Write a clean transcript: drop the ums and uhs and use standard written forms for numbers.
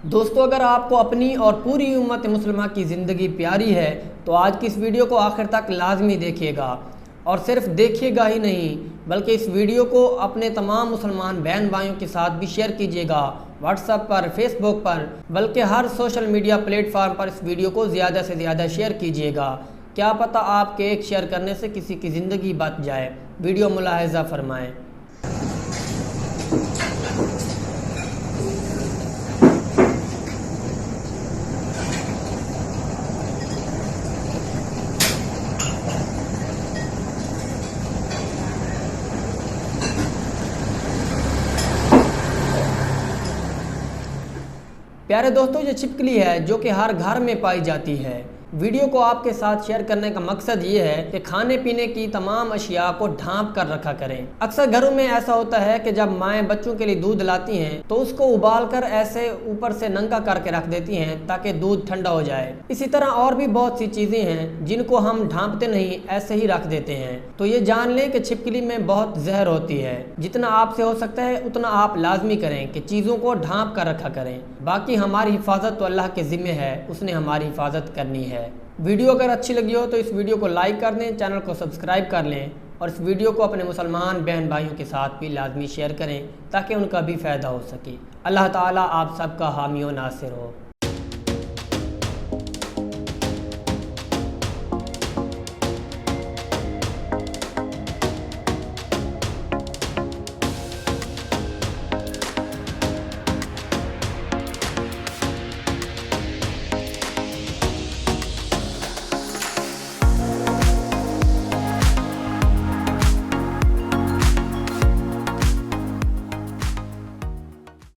दोस्तों, अगर आपको अपनी और पूरी उम्मत मुसलमान की ज़िंदगी प्यारी है तो आज की इस वीडियो को आखिर तक लाजमी देखिएगा। और सिर्फ देखिएगा ही नहीं बल्कि इस वीडियो को अपने तमाम मुसलमान बहन भाइयों के साथ भी शेयर कीजिएगा, व्हाट्सएप पर, फेसबुक पर, बल्कि हर सोशल मीडिया प्लेटफॉर्म पर इस वीडियो को ज़्यादा से ज़्यादा शेयर कीजिएगा। क्या पता आपके एक शेयर करने से किसी की ज़िंदगी बच जाए। वीडियो मुलाहिज़ा फरमाएँ। प्यारे दोस्तों, ये छिपकली है जो कि हर घर में पाई जाती है। वीडियो को आपके साथ शेयर करने का मकसद ये है कि खाने पीने की तमाम अशिया को ढांप कर रखा करें। अक्सर घरों में ऐसा होता है कि जब माएँ बच्चों के लिए दूध लाती हैं तो उसको उबाल कर ऐसे ऊपर से नंगा करके रख देती हैं ताकि दूध ठंडा हो जाए। इसी तरह और भी बहुत सी चीज़ें हैं जिनको हम ढांपते नहीं, ऐसे ही रख देते हैं। तो ये जान लें कि छिपकली में बहुत जहर होती है। जितना आपसे हो सकता है उतना आप लाजमी करें कि चीज़ों को ढांप कर रखा करें। बाकी हमारी हिफाजत तो अल्लाह के ज़िम्मे है, उसने हमारी हिफाजत करनी है। वीडियो अगर अच्छी लगी हो तो इस वीडियो को लाइक कर दें, चैनल को सब्सक्राइब कर लें और इस वीडियो को अपने मुसलमान बहन भाइयों के साथ भी लाजमी शेयर करें ताकि उनका भी फ़ायदा हो सके। अल्लाह ताला आप सबका हामी व नासिर हो।